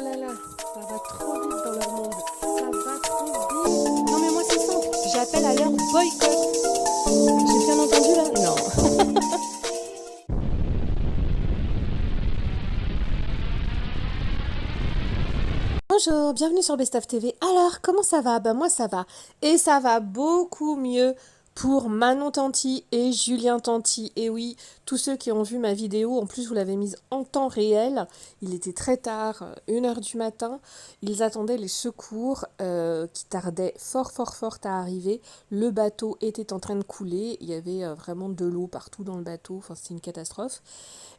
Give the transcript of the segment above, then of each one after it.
là là, ça va trop vite dans leur monde. Ça va trop vite. Non mais moi c'est simple, j'appelle à leur boycott. J'ai bien entendu là? Non. Bonjour, bienvenue sur Best of TV. Alors, comment ça va? Bah moi ça va. Et ça va beaucoup mieux pour Manon Tanti et Julien Tanti. Et oui, tous ceux qui ont vu ma vidéo, en plus vous l'avez mise en temps réel. Il était très tard, 1 heure du matin. Ils attendaient les secours qui tardaient fort à arriver. Le bateau était en train de couler. Il y avait vraiment de l'eau partout dans le bateau. Enfin, c'était une catastrophe.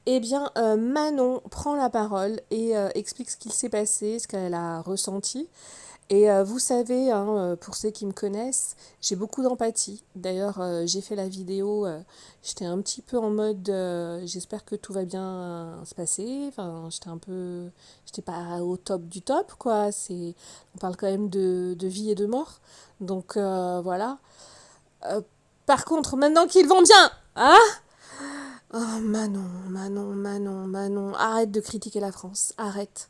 Eh bien, Manon prend la parole et explique ce qu'il s'est passé, ce qu'elle a ressenti. Et vous savez, hein, pour ceux qui me connaissent, j'ai beaucoup d'empathie. D'ailleurs, j'ai fait la vidéo, j'étais un petit peu en mode, j'espère que tout va bien se passer. Enfin, j'étais pas au top du top, quoi. On parle quand même de vie et de mort. Donc voilà. Euh, Par contre, maintenant qu'ils vont bien, hein? Oh Manon, arrête de critiquer la France, arrête.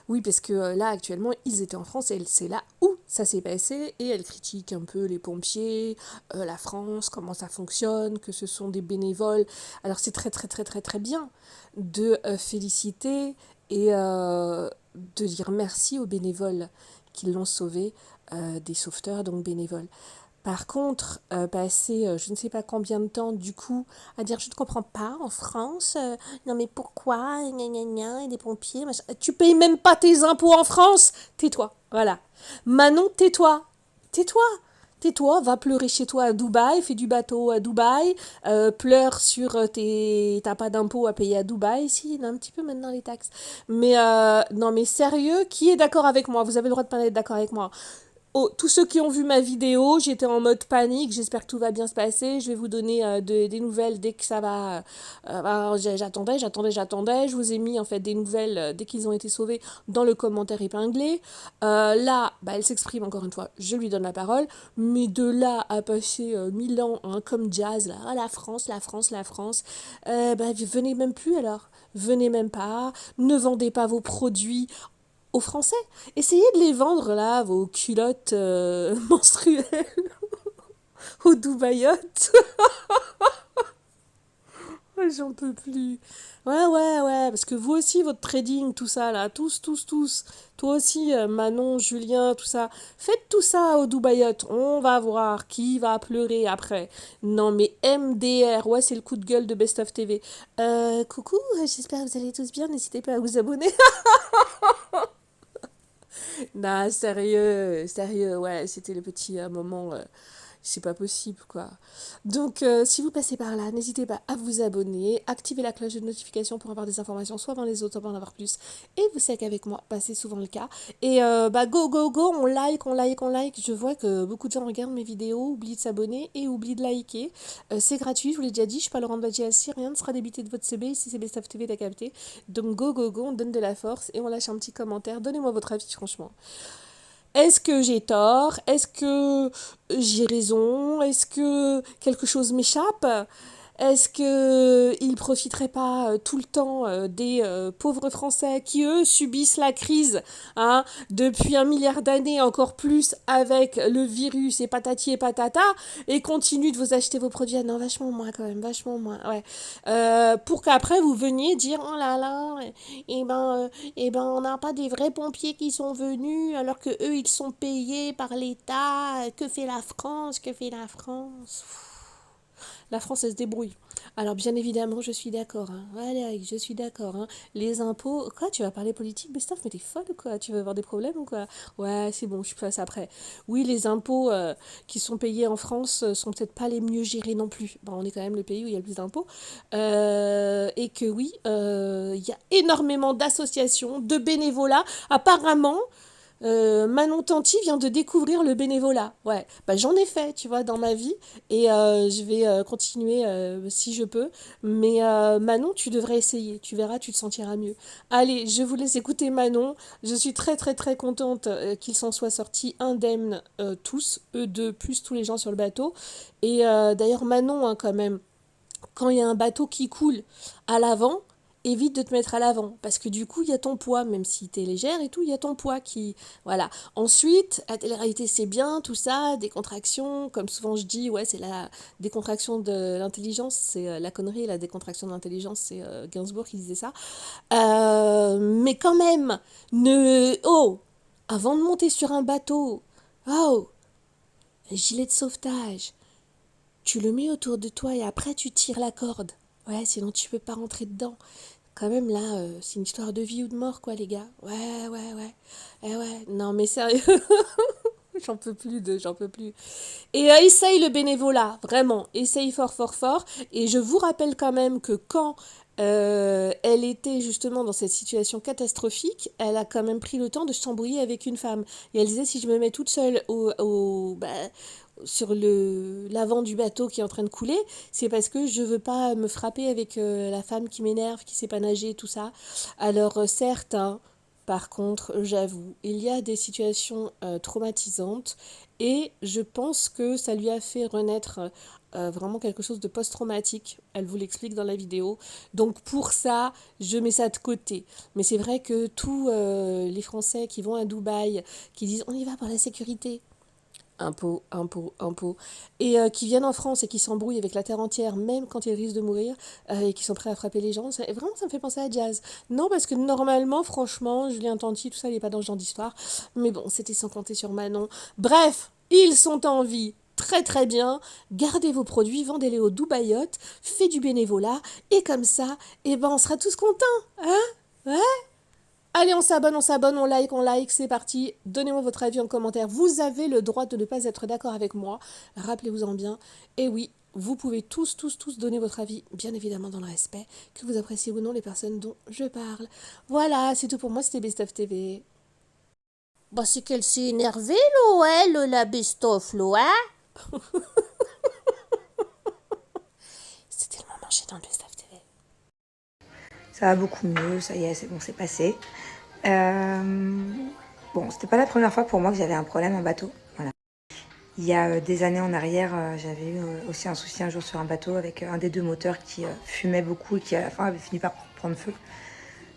Oui, parce que là, actuellement, ils étaient en France et c'est là où ça s'est passé. Et elle critique un peu les pompiers, la France, comment ça fonctionne, que ce sont des bénévoles. Alors c'est très bien de féliciter et de dire merci aux bénévoles qui l'ont sauvé, des sauveteurs, donc bénévoles. Par contre, passer je ne sais pas combien de temps du coup à dire je ne comprends pas en France, non mais pourquoi, gna gna gna, et des pompiers, machin. Tu payes même pas tes impôts en France, tais-toi, voilà. Manon, tais-toi, tais-toi, tais-toi, va pleurer chez toi à Dubaï, fais du bateau à Dubaï, pleure sur t'as pas d'impôts à payer à Dubaï, si, il y en a un petit peu maintenant les taxes. Mais non mais sérieux, qui est d'accord avec moi? Vous avez le droit de pas être d'accord avec moi. Oh, tous ceux qui ont vu ma vidéo, j'étais en mode panique, j'espère que tout va bien se passer, je vais vous donner des nouvelles dès que ça va. J'attendais, je vous ai mis en fait des nouvelles dès qu'ils ont été sauvés dans le commentaire épinglé. Là, bah, elle s'exprime encore une fois, je lui donne la parole, mais de là à passer 1000 ans hein, comme jazz, là, ah, la France, bah, venez même plus alors, venez même pas, ne vendez pas vos produits aux Français. Essayez de les vendre là, vos culottes menstruelles aux Dubaïotes. Ouais, j'en peux plus. Ouais, parce que vous aussi, votre trading, tout ça là, tous. Toi aussi, Manon, Julien, tout ça. Faites tout ça aux Dubaïotes. On va voir qui va pleurer après. Non mais MDR, ouais, c'est le coup de gueule de Best of TV. Coucou, j'espère que vous allez tous bien. N'hésitez pas à vous abonner. Non, sérieux, ouais, c'était le petit moment, c'est pas possible, quoi. Donc, si vous passez par là, n'hésitez pas à vous abonner, activer la cloche de notification pour avoir des informations, soit avant les autres, soit pour en avoir plus. Et vous savez qu'avec moi, bah, c'est souvent le cas. Et bah, go, on like. Je vois que beaucoup de gens regardent mes vidéos, oublient de s'abonner et oublient de liker. C'est gratuit, je vous l'ai déjà dit, je suis pas Laurent Badji, rien ne sera débité de votre CB si c'est Best of TV, t'as capté. Donc, go, on donne de la force et on lâche un petit commentaire. Donnez-moi votre avis, franchement. Est-ce que j'ai tort? Est-ce que j'ai raison? Est-ce que quelque chose m'échappe? Est-ce que il profiterait pas tout le temps des pauvres Français qui, eux, subissent la crise hein, depuis 1 milliard d'années, encore plus avec le virus et patati et patata, et continuent de vous acheter vos produits? Ah non, vachement moins quand même, vachement moins, ouais. Pour qu'après vous veniez dire, oh là là, on n'a pas des vrais pompiers qui sont venus alors que eux ils sont payés par l'État. Que fait la France? Que fait la France? La France, elle se débrouille. Alors, bien évidemment, je suis d'accord. Hein. Voilà, je suis d'accord. Hein. Les impôts. Quoi, tu vas parler politique, Bestov? Mais t'es folle ou quoi? Tu vas avoir des problèmes ou quoi? Ouais, c'est bon, je passe après. Oui, les impôts qui sont payés en France sont peut-être pas les mieux gérés non plus. Bon, on est quand même le pays où il y a le plus d'impôts. Et que oui, il y a énormément d'associations, de bénévolat. Apparemment, Manon Tanti vient de découvrir le bénévolat. Ouais, bah j'en ai fait, tu vois, dans ma vie. Et je vais continuer si je peux. Mais Manon, tu devrais essayer. Tu verras, tu te sentiras mieux. Allez, je vous laisse écouter Manon. Je suis très contente qu'ils s'en soient sortis indemnes tous, eux deux, plus tous les gens sur le bateau. Et d'ailleurs, Manon, hein, quand même, quand il y a un bateau qui coule à l'avant, évite de te mettre à l'avant, parce que du coup, il y a ton poids, même si tu es légère et tout, il y a ton poids qui... Voilà. Ensuite, la télé-réalité, c'est bien, tout ça, des contractions, comme souvent je dis, ouais, c'est la décontraction de l'intelligence, c'est la connerie, la décontraction de l'intelligence, c'est Gainsbourg qui disait ça. Mais quand même, Oh, avant de monter sur un bateau, oh, gilet de sauvetage, tu le mets autour de toi et après tu tires la corde. Ouais, sinon tu peux pas rentrer dedans. Quand même, là, c'est une histoire de vie ou de mort, quoi, les gars. Ouais, ouais, ouais. Eh ouais, non, mais sérieux, j'en peux plus. Et essaye le bénévolat, vraiment. Essaye fort, fort, fort. Et je vous rappelle quand même que quand elle était justement dans cette situation catastrophique, elle a quand même pris le temps de s'embrouiller avec une femme. Et elle disait, si je me mets toute seule sur l'avant du bateau qui est en train de couler, c'est parce que je veux pas me frapper avec la femme qui m'énerve, qui sait pas nager, tout ça. Alors certes, hein, par contre, j'avoue, il y a des situations traumatisantes et je pense que ça lui a fait renaître vraiment quelque chose de post-traumatique. Elle vous l'explique dans la vidéo. Donc pour ça, je mets ça de côté. Mais c'est vrai que tous les Français qui vont à Dubaï, qui disent on y va pour la sécurité, impôts, impôts, impôts, et qui viennent en France et qui s'embrouillent avec la terre entière, même quand ils risquent de mourir, et qui sont prêts à frapper les gens, vraiment ça me fait penser à Jazz. Non, parce que normalement, franchement, Julien Tanti, tout ça, il n'est pas dans ce genre d'histoire, mais bon, c'était sans compter sur Manon. Bref, ils sont en vie. Très très bien, gardez vos produits, vendez-les aux Dubaïotes, faites du bénévolat, et comme ça, eh ben on sera tous contents, hein? Ouais. Allez, on s'abonne, on like, c'est parti. Donnez-moi votre avis en commentaire. Vous avez le droit de ne pas être d'accord avec moi. Rappelez-vous-en bien. Et oui, vous pouvez tous, tous, tous donner votre avis, bien évidemment dans le respect, que vous appréciez ou non les personnes dont je parle. Voilà, c'est tout pour moi, c'était Best of TV. Bah, c'est qu'elle s'est énervée, là, elle, la Best of, là, hein? C'était tellement marché dans le Best of TV. Ça va beaucoup mieux, ça y est, c'est bon, c'est passé. Bon, c'était pas la première fois pour moi que j'avais un problème en bateau. Voilà. Il y a des années en arrière, j'avais eu aussi un souci un jour sur un bateau avec un des deux moteurs qui fumait beaucoup et qui à la fin avait fini par prendre feu.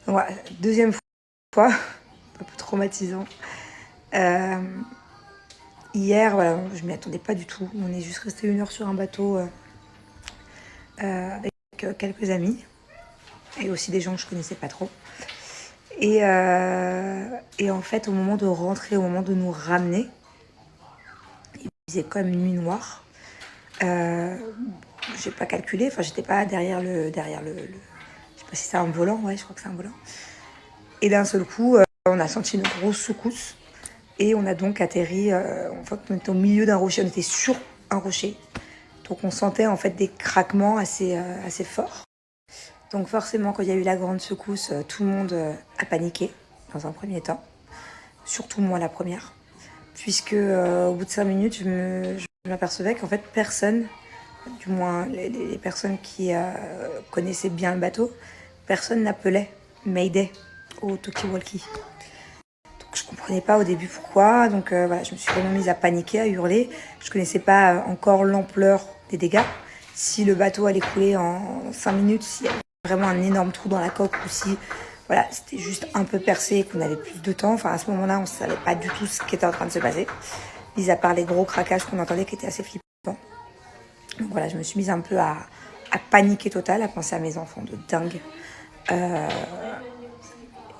Donc voilà, deuxième fois, un peu traumatisant. Hier, voilà, je m'y attendais pas du tout. On est juste resté 1 heure sur un bateau avec quelques amis et aussi des gens que je connaissais pas trop. Et en fait, au moment de rentrer, au moment de nous ramener, il faisait quand même nuit noire. J'ai pas calculé, enfin j'étais pas derrière le, je sais pas si c'est un volant, ouais, je crois que c'est un volant. Et d'un seul coup, on a senti une grosse secousse et on a donc atterri. En fait, on était au milieu d'un rocher, on était sur un rocher, donc on sentait en fait des craquements assez forts. Donc forcément, quand il y a eu la grande secousse, tout le monde a paniqué dans un premier temps. Surtout moi la première. Puisque au bout de 5 minutes, je m'apercevais qu'en fait personne, du moins les personnes qui connaissaient bien le bateau, personne n'appelait Mayday au talkie-walkie. Donc je comprenais pas au début pourquoi. Donc voilà, je me suis vraiment mise à paniquer, à hurler. Je connaissais pas encore l'ampleur des dégâts. Si le bateau allait couler en 5 minutes, s'il y avait vraiment un énorme trou dans la coque ou si voilà, c'était juste un peu percé et qu'on avait plus de temps. Enfin, à ce moment-là, on ne savait pas du tout ce qui était en train de se passer, mis à part les gros craquages qu'on entendait qui étaient assez flippants. Donc voilà, je me suis mise un peu à paniquer total, à penser à mes enfants de dingue.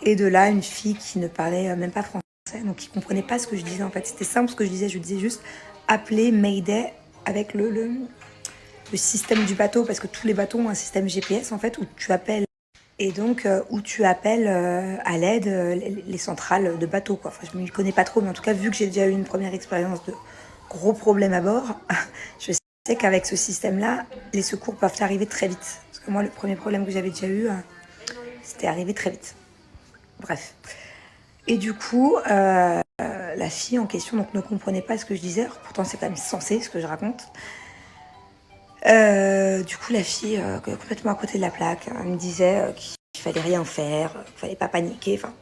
Et de là, une fille qui ne parlait même pas français, donc qui ne comprenait pas ce que je disais en fait. C'était simple ce que je disais juste appeler Mayday avec le système du bateau, parce que tous les bateaux ont un système GPS en fait, où tu appelles. Et donc, où tu appelles à l'aide les centrales de bateau, quoi. Enfin, je ne m'y connais pas trop, mais en tout cas, vu que j'ai déjà eu une première expérience de gros problèmes à bord, je sais qu'avec ce système-là, les secours peuvent arriver très vite. Parce que moi, le premier problème que j'avais déjà eu, c'était arrivé très vite. Bref. Et du coup, la fille en question donc, ne comprenait pas ce que je disais. Alors, pourtant, c'est quand même censé ce que je raconte. Du coup, la fille, complètement à côté de la plaque, me disait qu'il fallait rien faire, qu'il fallait pas paniquer. Enfin,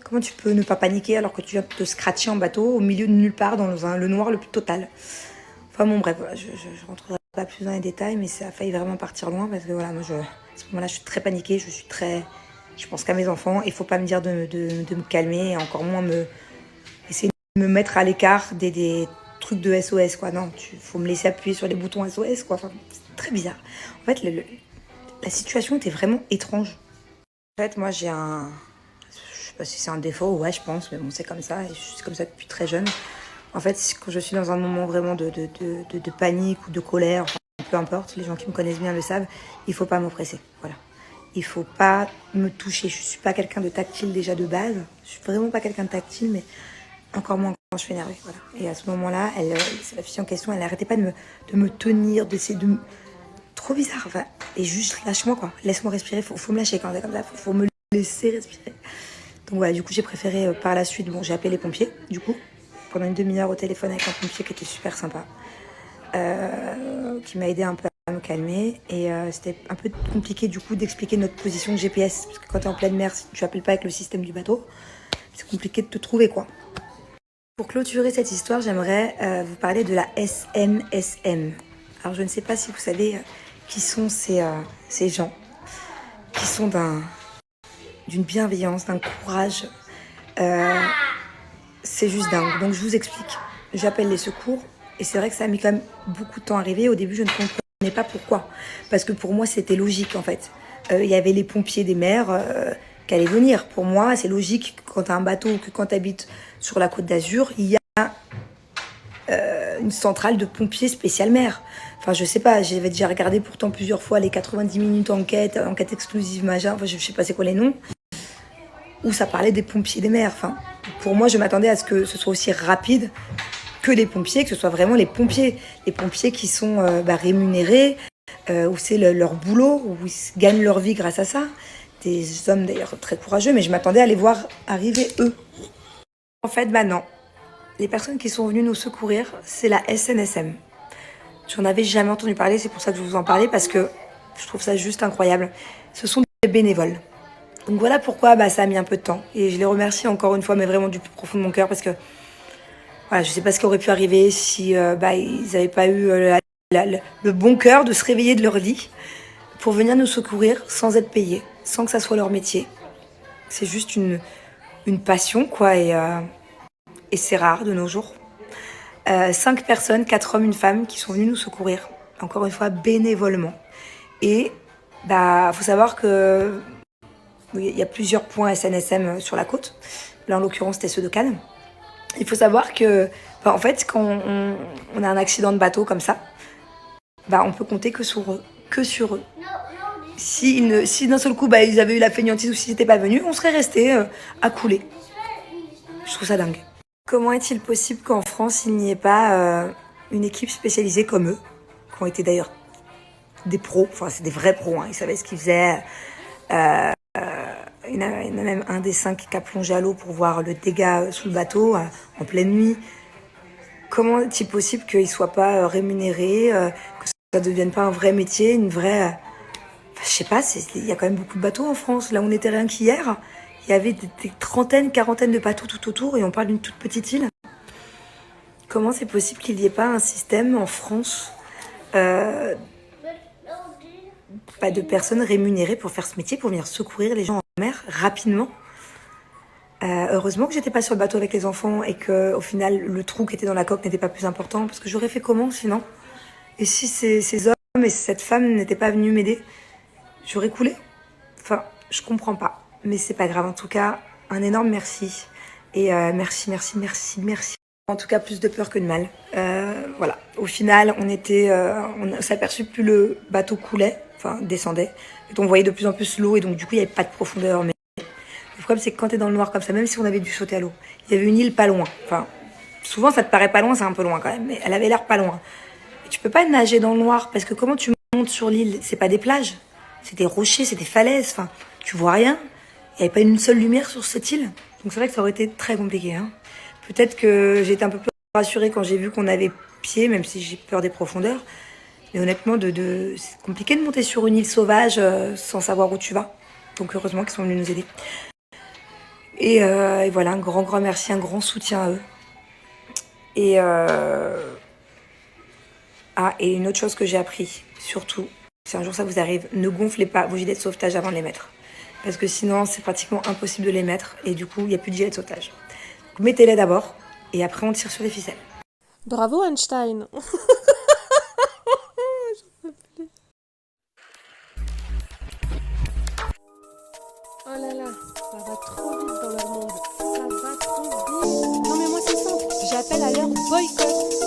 comment tu peux ne pas paniquer alors que tu viens te scratcher en bateau au milieu de nulle part dans le noir le plus total. Enfin bon, bref, voilà, je rentrerai pas plus dans les détails, mais ça a failli vraiment partir loin parce que voilà, moi À ce moment-là, je suis très paniquée, je pense qu'à mes enfants. Il faut pas me dire de me calmer, et encore moins essayer de me mettre à l'écart des trucs de SOS, quoi. Non, faut me laisser appuyer sur les boutons SOS, quoi. Enfin, c'est très bizarre. En fait, la situation était vraiment étrange. En fait, moi, j'ai un... Je sais pas si c'est un défaut, ouais, je pense, mais bon, c'est comme ça, et je suis comme ça depuis très jeune. En fait, quand je suis dans un moment vraiment de panique ou de colère, enfin, peu importe, les gens qui me connaissent bien le savent, il faut pas m'oppresser, voilà. Il faut pas me toucher. Je suis pas quelqu'un de tactile déjà de base. Je suis vraiment pas quelqu'un de tactile, mais encore moins quand je suis énervée, voilà. Et à ce moment-là, c'est la fille en question, elle arrêtait pas de me tenir, d'essayer de... Trop bizarre, enfin. Et juste, lâche-moi, quoi. Laisse-moi respirer, faut me lâcher quand c'est comme ça, faut me laisser respirer. Donc voilà, du coup, j'ai préféré par la suite, bon, j'ai appelé les pompiers, du coup, pendant une demi-heure au téléphone avec un pompier qui était super sympa, qui m'a aidé un peu à me calmer. Et c'était un peu compliqué, du coup, d'expliquer notre position de GPS, parce que quand t'es en pleine mer, si tu appelles pas avec le système du bateau, c'est compliqué de te trouver, quoi. Pour clôturer cette histoire, j'aimerais vous parler de la SNSM. Alors, je ne sais pas si vous savez qui sont ces gens, qui sont d'une bienveillance, d'un courage. C'est juste dingue. Donc je vous explique. J'appelle les secours et c'est vrai que ça a mis quand même beaucoup de temps à arriver. Au début, je ne comprenais pas pourquoi. Parce que pour moi, c'était logique en fait. Il y avait les pompiers des mers qui allaient venir. Pour moi, c'est logique que quand tu as un bateau, que quand tu habites sur la Côte d'Azur, il y a une centrale de pompiers spécial mer. Enfin, je sais pas, j'avais déjà regardé pourtant plusieurs fois les 90 minutes enquête exclusive, machin. Enfin, je sais pas c'est quoi les noms. Où ça parlait des pompiers des mers. Enfin, pour moi, je m'attendais à ce que ce soit aussi rapide que les pompiers, que ce soit vraiment les pompiers qui sont rémunérés, où c'est leur boulot, où ils gagnent leur vie grâce à ça. Des hommes d'ailleurs très courageux, mais je m'attendais à les voir arriver eux. En fait, non. Les personnes qui sont venues nous secourir, c'est la SNSM. J'en avais jamais entendu parler, c'est pour ça que je vous en parlais, parce que je trouve ça juste incroyable. Ce sont des bénévoles. Donc voilà pourquoi ça a mis un peu de temps. Et je les remercie encore une fois, mais vraiment du plus profond de mon cœur, parce que voilà, je sais pas ce qui aurait pu arriver si ils n'avaient pas eu le bon cœur de se réveiller de leur lit pour venir nous secourir sans être payés, sans que ça soit leur métier. C'est juste une passion, quoi, et c'est rare de nos jours. 5 personnes, 4 hommes, une femme qui sont venus nous secourir, encore une fois bénévolement. Et faut savoir que il y a plusieurs points SNSM sur la côte. Là, en l'occurrence, c'était ceux de Cannes. Il faut savoir que, en fait, quand on a un accident de bateau comme ça, on peut compter que sur eux. Si d'un seul coup, ils avaient eu la fainéantise ou s'ils n'étaient pas venus, on serait resté à couler. Je trouve ça dingue. Comment est-il possible qu'en France, il n'y ait pas une équipe spécialisée comme eux, qui ont été d'ailleurs des pros, enfin, c'est des vrais pros, hein, ils savaient ce qu'ils faisaient. Il y en a même un des 5 qui a plongé à l'eau pour voir le dégât sous le bateau en pleine nuit. Comment est-il possible qu'ils ne soient pas rémunérés, que ça ne devienne pas un vrai métier, une vraie... je sais pas, il y a quand même beaucoup de bateaux en France. Là, on était rien qu'hier, il y avait des trentaines, quarantaines de bateaux tout autour et on parle d'une toute petite île. Comment c'est possible qu'il n'y ait pas un système en France de personnes rémunérées pour faire ce métier, pour venir secourir les gens en mer rapidement. Heureusement que j'étais pas sur le bateau avec les enfants et que au final le trou qui était dans la coque n'était pas plus important, parce que j'aurais fait comment sinon? Et si ces hommes et cette femme n'étaient pas venus m'aider, j'aurais coulé. Enfin, je comprends pas, mais c'est pas grave. En tout cas, un énorme merci et merci. En tout cas, plus de peur que de mal. Voilà. Au final, on s'est aperçu que plus le bateau coulait, enfin descendait, et on voyait de plus en plus l'eau, et donc du coup, il n'y avait pas de profondeur. Mais le problème, c'est que quand t'es dans le noir comme ça, même si on avait dû sauter à l'eau, il y avait une île pas loin. Enfin, souvent, ça te paraît pas loin, c'est un peu loin quand même, mais elle avait l'air pas loin. Et tu peux pas nager dans le noir, parce que comment tu montes sur l'île? C'est pas des plages, c'est des rochers, c'est des falaises, enfin, tu vois rien. Il n'y avait pas une seule lumière sur cette île. Donc c'est vrai que ça aurait été très compliqué, hein. Peut-être que j'ai été un peu plus rassurée quand j'ai vu qu'on avait pied, même si j'ai peur des profondeurs. Mais honnêtement, c'est compliqué de monter sur une île sauvage sans savoir où tu vas. Donc heureusement qu'ils sont venus nous aider. Et voilà, un grand merci, un grand soutien à eux. Et une autre chose que j'ai appris, surtout, Si un jour ça vous arrive, ne gonflez pas vos gilets de sauvetage avant de les mettre. Parce que sinon, c'est pratiquement impossible de les mettre et du coup, il n'y a plus de gilet de sauvetage. Donc, mettez-les d'abord et après, on tire sur les ficelles. Bravo Einstein. Oh là là, ça va trop vite dans leur monde. Ça va trop vite. Non mais moi c'est simple, j'appelle à leur boycott.